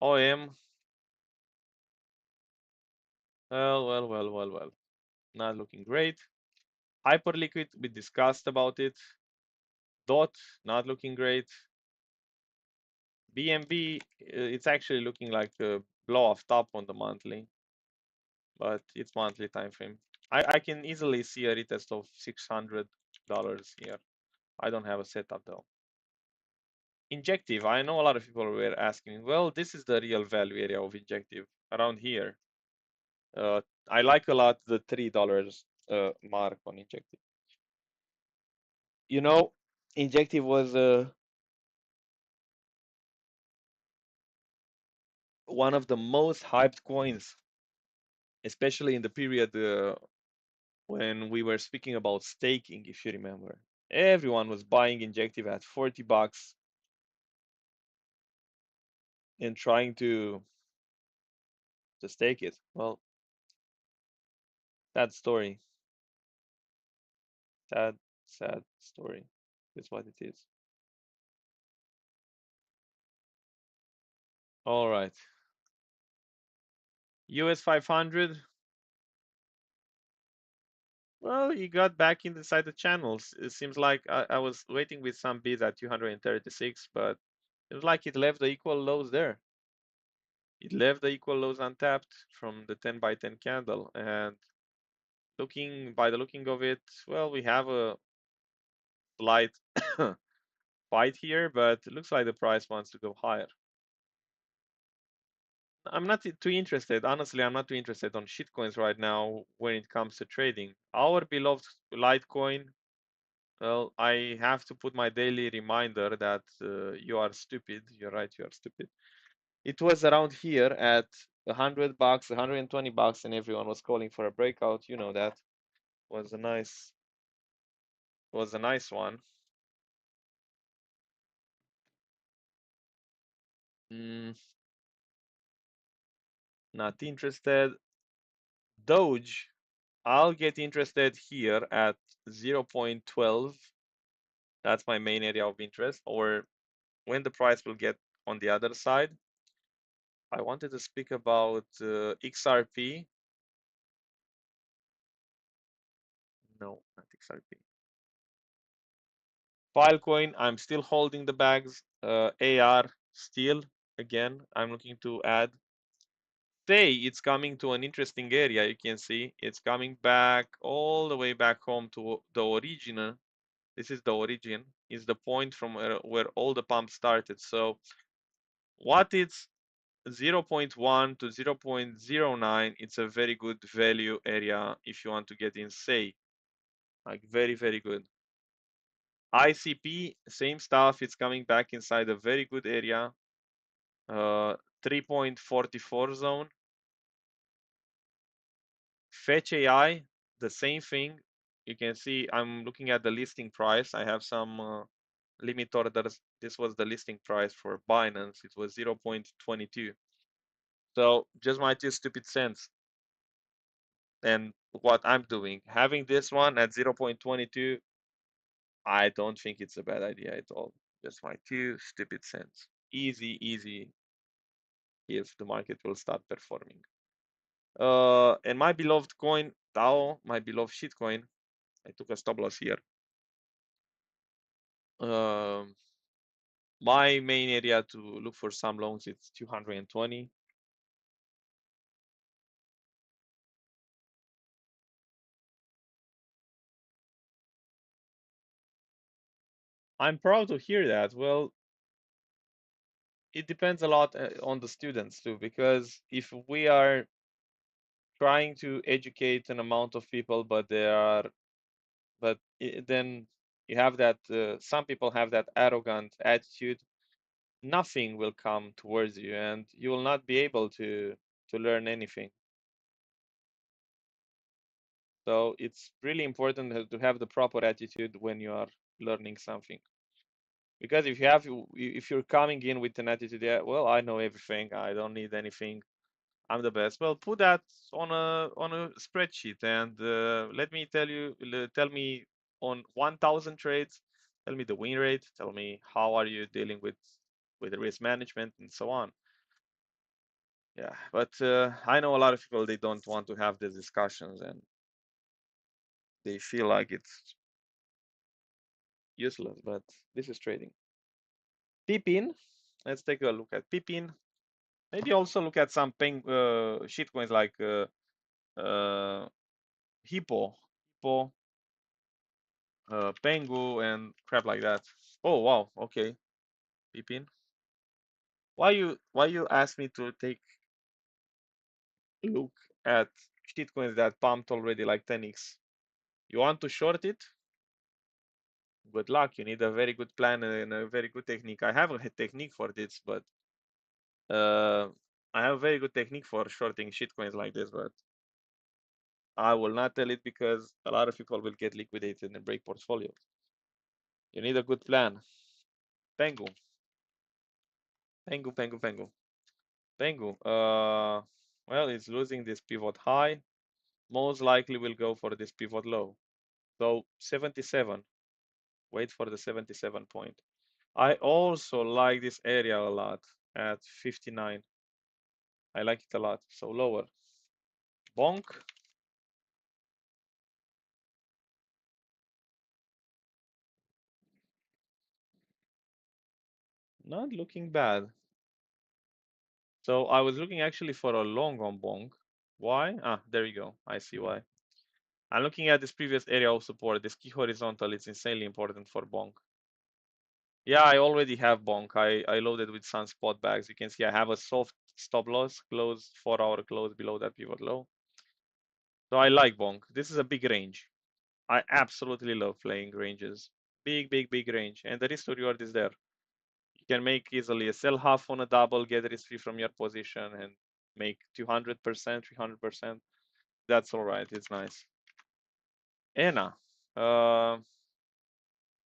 OM. Well. Not looking great. Hyperliquid, we discussed about it. DOT, not looking great. BNB, it's actually looking like a blow off top on the monthly, but it's monthly time frame. I can easily see a retest of $600 here. I don't have a setup though. Injective, I know a lot of people were asking, well, this is the real value area of Injective around here. I like a lot the $3 mark on Injective. You know, Injective was one of the most hyped coins, especially in the period when we were speaking about staking, if you remember. Everyone was buying Injective at $40 and trying to stake it. Well, sad story. Sad story. That's what it is. All right. US 500. Well, you got back inside the channels. It seems like I was waiting with some bids at 236, but it was like it left the equal lows there. It left the equal lows untapped from the 10 by 10 candle. And by the looking of it, well, we have a slight fight here, but it looks like the price wants to go higher. I'm not too interested. Honestly, I'm not too interested on shitcoins right now when it comes to trading. Our beloved Litecoin, well, I have to put my daily reminder that you are stupid. You're right, you are stupid. It was around here at $100, $120, and everyone was calling for a breakout. You know that was a nice was a nice one. Not interested. Doge, I'll get interested here at 0.12. That's my main area of interest, or when the price will get on the other side. I wanted to speak about XRP. No, not XRP. Filecoin, I'm still holding the bags. AR, still, again, I'm looking to add. Say it's coming to an interesting area. You can see it's coming back all the way back home to the origin. This is the origin. Is the point from where all the pumps started. So what it's 0.1 to 0.09, it's a very good value area if you want to get in, say, like very, very good. ICP, same stuff. It's coming back inside a very good area. 3.44 zone. Fetch AI, the same thing. You can see I'm looking at the listing price. I have some limit orders. This was the listing price for Binance. It was 0.22. So just my 2 stupid cents. And what I'm doing, having this one at 0.22, I don't think it's a bad idea at all. Just my 2 stupid cents. Easy, easy if the market will start performing. And my beloved coin, DAO, my beloved shitcoin, I took a stop loss here. Um, my main area to look for some loans, it's 220. I'm proud to hear that. Well, it depends a lot on the students too, because if we are trying to educate an amount of people, but then you have that some people have that arrogant attitude, nothing will come towards you, and you will not be able to learn anything. So it's really important to have the proper attitude when you are learning something. Because if you're coming in with an attitude, yeah, well, I know everything, I don't need anything, I'm the best. Well, put that on a spreadsheet and tell me on 1,000 trades, tell me the win rate, tell me how are you dealing with the risk management and so on. Yeah, but I know a lot of people, they don't want to have these discussions and they feel like it's useless. But this is trading. Pippin, let's take a look at Pippin. Maybe also look at some shitcoins like uh, Hippo, Hippo, Pengu, and crap like that. Oh wow, okay, Pippin. Why you ask me to take a look at shitcoins that pumped already like 10x? You want to short it? Good luck. You need a very good plan and a very good technique. I have a technique for this, but uh, I have a very good technique for shorting shitcoins like this, but I will not tell it because a lot of people will get liquidated and break portfolios. You need a good plan. Pengu, Pengu, Pengu, Pengu, Pengu. Well, it's losing this pivot high. Most likely will go for this pivot low. So 77. Wait for the 77 point. I also like this area a lot at 59. I like it a lot. So lower. Bonk. Not looking bad. So I was looking actually for a long on Bonk. Why? Ah, there you go. I see why. I'm looking at this previous area of support. This key horizontal is insanely important for Bonk. Yeah, I already have Bonk. I loaded with some spot bags. You can see I have a soft stop loss, close 4-hour close below that pivot low. So I like Bonk. This is a big range. I absolutely love playing ranges. Big, big, big range. And the risk to reward is there. You can make easily a sell half on a double, get risk free from your position, and make 200%, 300%. That's all right. It's nice. Ena.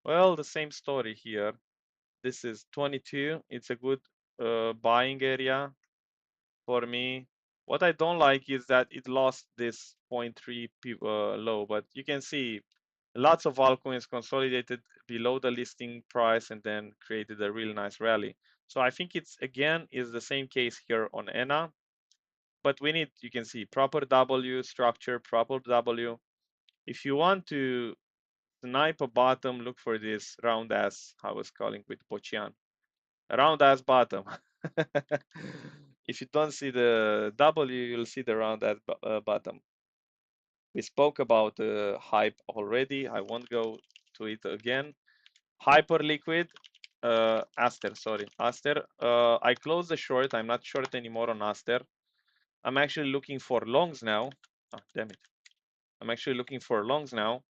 Well, the same story here. This is 22. It's a good buying area for me. What I don't like is that it lost this 0.3 low, but you can see lots of altcoins consolidated below the listing price and then created a really nice rally. So I think it's again is the same case here on ENA, but we need, you can see proper W structure, proper W. If you want to snipe a bottom, look for this round ass, I was calling with Pochian, round ass bottom. If you don't see the W, you'll see the round ass bottom. We spoke about hype already. I won't go to it again. Hyper liquid, Aster, sorry, Aster. I closed the short. I'm not short anymore on Aster. I'm actually looking for longs now. Oh, damn it. I'm actually looking for longs now.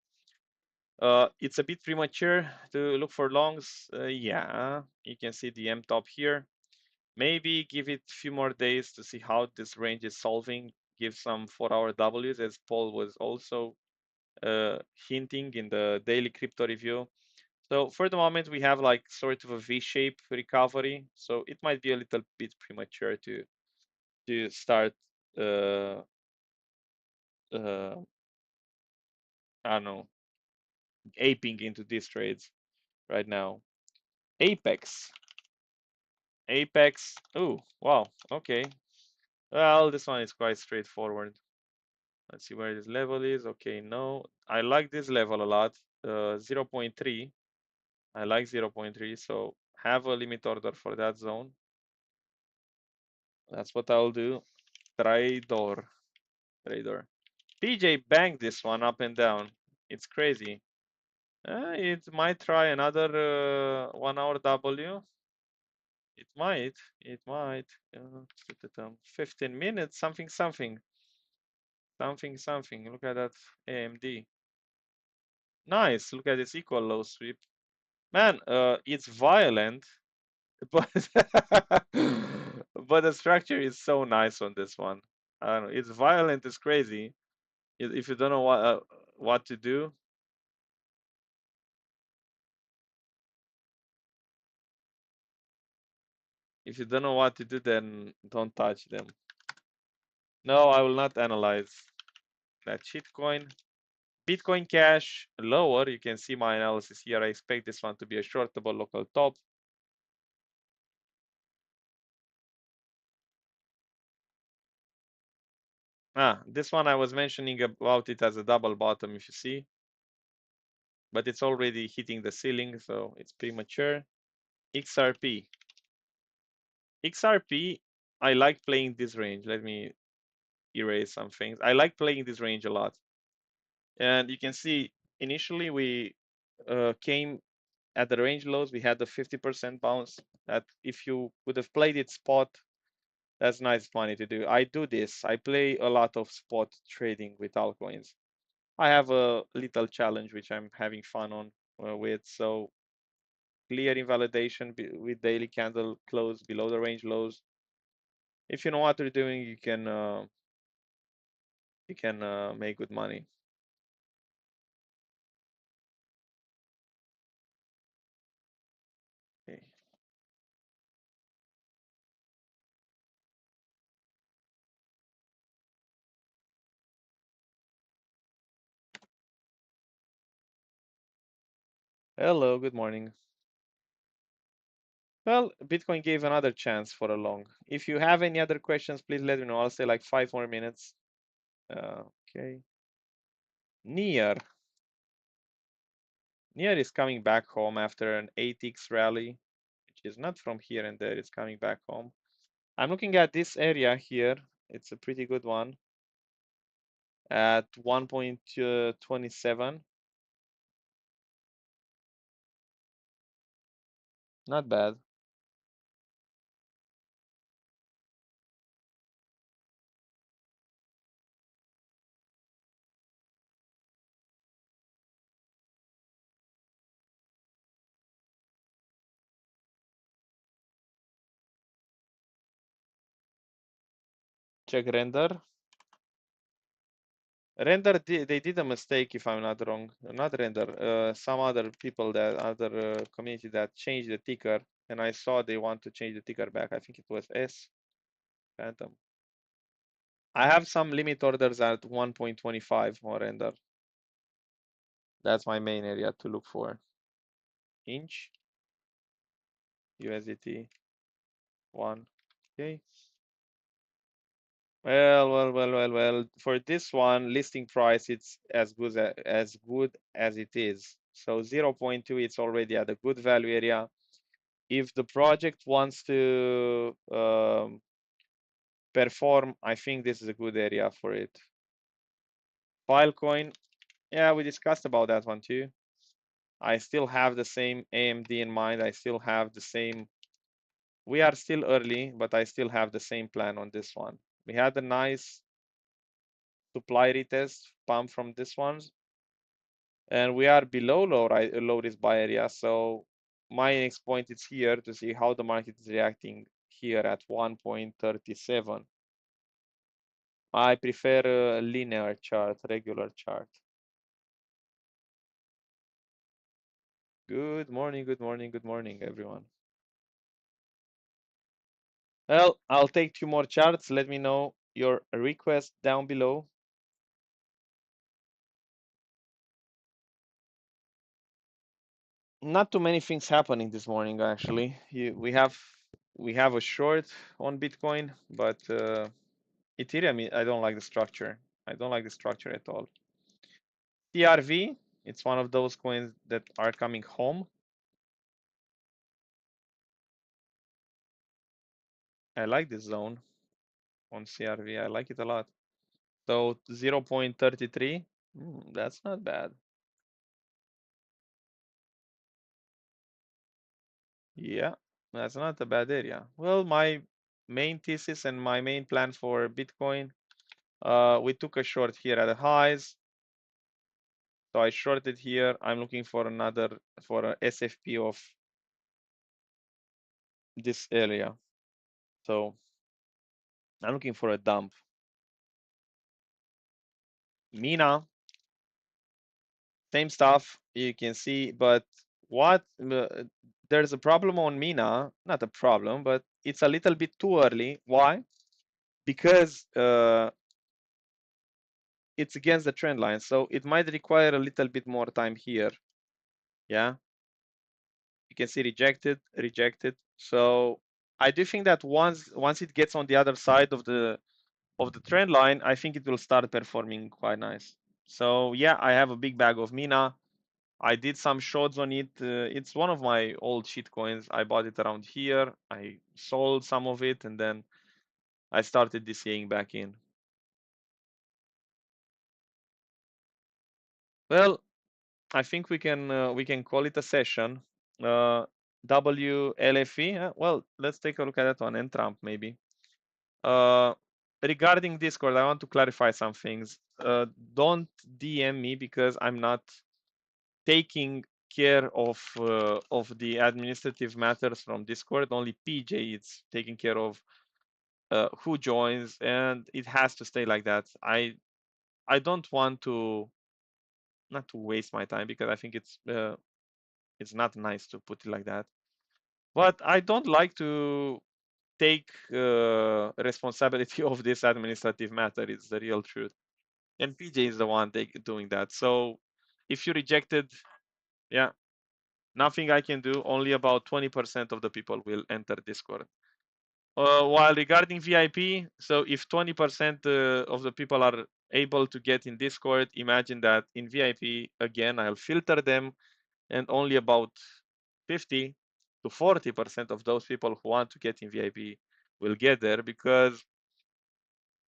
It's a bit premature to look for longs. Yeah, you can see the M top here. Maybe give it a few more days to see how this range is solving. Give some 4-hour Ws, as Paul was also hinting in the daily crypto review. So for the moment, we have like sort of a V-shape recovery. So it might be a little bit premature to start. Uh, I don't know, aping into these trades right now. Apex, Apex. Oh wow, okay. Well, this one is quite straightforward. Let's see where this level is. Okay, no, I like this level a lot. 0.3. I like 0.3, so have a limit order for that zone. That's what I'll do. Trader. Trader. PJ banged this one up and down. It's crazy. It might try another 1 hour W. It might. It might. 15 minutes. Something. Something. Something. Something. Look at that AMD. Nice. Look at this equal low sweep. Man, it's violent, but but the structure is so nice on this one. I don't know. It's violent. It's crazy. If you don't know what to do, if you don't know what to do, then don't touch them. No, I will not analyze that shitcoin. Bitcoin Cash lower. You can see my analysis here. I expect this one to be a shortable local top. This one I was mentioning about it as a double bottom, if you see, but it's already hitting the ceiling, so it's premature. XRP. XRP, I like playing this range. Let me erase some things. I like playing this range a lot. And you can see initially we came at the range lows, we had the 50% bounce that if you would have played it spot, that's nice money to do. I do this. I play a lot of spot trading with altcoins. I have a little challenge which I'm having fun on with. So clear invalidation with daily candle close below the range lows. If you know what you're doing, you can make good money. Okay. Hello, good morning. Well, Bitcoin gave another chance for a long. If you have any other questions, please let me know. I'll stay like 5 more minutes. Okay. Near. Near is coming back home after an 8x rally, which is not from here and there. It's coming back home. I'm looking at this area here. It's a pretty good one at 1.27. Not bad. Check render. Render, they did a mistake, if I'm not wrong. Not Render, some other people that other community that changed the ticker, and I saw they want to change the ticker back. I think it was S Phantom. I have some limit orders at 1.25 on Render. That's my main area to look for. Inch USDT 1. Okay. Well. For this one, listing price, it's as good as it is. So 0.2, it's already at a good value area. If the project wants to perform, I think this is a good area for it. Filecoin, yeah, we discussed about that one too. I still have the same AMD in mind. I still have the same. We are still early, but I still have the same plan on this one. We had a nice supply retest pump from this one, and we are below low risk buy area. So my next point is here to see how the market is reacting here at 1.37. I prefer a linear chart, regular chart. Good morning, everyone. Well, I'll take 2 more charts. Let me know your request down below. Not too many things happening this morning, actually. We have a short on Bitcoin, but Ethereum, I don't like the structure. I don't like the structure at all. CRV, it's one of those coins that are coming home. I like this zone on CRV. I like it a lot. So 0.33, that's not bad. Yeah, that's not a bad area. Well, my main thesis and my main plan for Bitcoin, we took a short here at the highs. So I shorted here. I'm looking for a SFP of this area. So I'm looking for a dump. Mina, same stuff you can see, but what there's a problem on Mina, not a problem, but it's a little bit too early. Why? Because it's against the trend line, so it might require a little bit more time here. Yeah, you can see rejected. So I do think that once it gets on the other side of the trend line, I think it will start performing quite nice. So yeah, I have a big bag of Mina. I did some shorts on it. It's one of my old shit coins. I bought it around here. I sold some of it, and then I started DCAing back in. Well, I think we can call it a session. WLFE. Well, let's take a look at that one, and Trump maybe. Regarding Discord, I want to clarify some things. Don't DM me because I'm not taking care of the administrative matters from Discord. Only PJ is taking care of who joins, and it has to stay like that. I don't want to not to waste my time because I think it's not nice to put it like that. But I don't like to take responsibility of this administrative matter. It's the real truth, and PJ is the one doing that. So if you rejected, yeah, nothing I can do. Only about 20% of the people will enter Discord. While regarding VIP, so if 20% of the people are able to get in Discord, imagine that in VIP, again, I'll filter them, and only about 50 to 40% of those people who want to get in VIP will get there because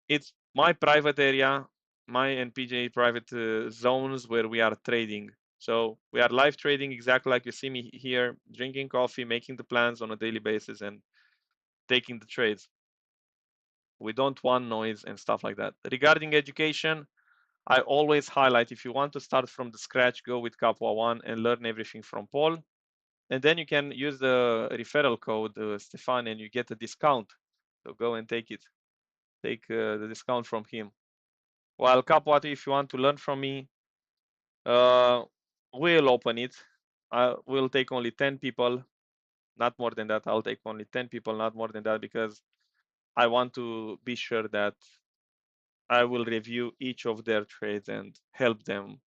it's my private area, my and PJ private zones where we are trading. So we are live trading exactly like you see me here, drinking coffee, making the plans on a daily basis, and taking the trades. We don't want noise and stuff like that. Regarding education, I always highlight if you want to start from the scratch, go with Capua 1 and learn everything from Paul. And then you can use the referral code, Stefan, and you get a discount. So go and take it. Take the discount from him. Well, Capwater, if you want to learn from me, we'll open it. I will take only 10 people, not more than that. I'll take only 10 people, not more than that, because I want to be sure that I will review each of their trades and help them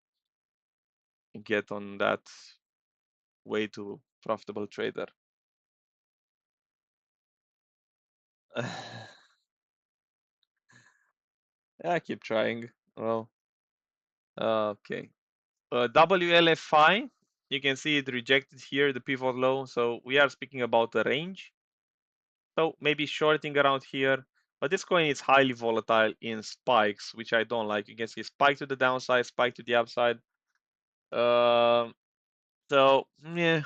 get on that way to profitable trader. I keep trying. Well, okay. WLFI, you can see it rejected here, the pivot low. So we are speaking about a range. So maybe shorting around here. But this coin is highly volatile in spikes, which I don't like. You can see spike to the downside, spike to the upside. Um, so yeah,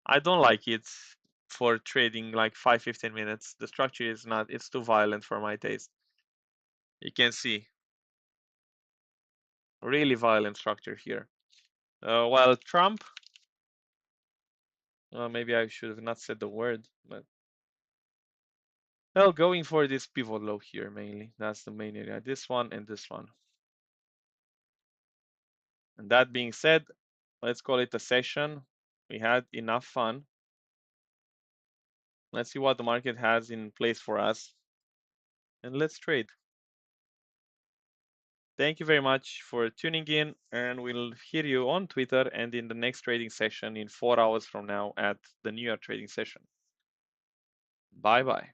I don't like it for trading like 5-15 minutes. The structure is not, it's too violent for my taste. You can see really violent structure here. While Trump, maybe I should have not said the word, but well, going for this pivot low here mainly. That's the main area. This one and this one. And that being said, let's call it a session. We had enough fun. Let's see what the market has in place for us. And let's trade. Thank you very much for tuning in, and we'll hear you on Twitter and in the next trading session in 4 hours from now at the New York trading session. Bye bye.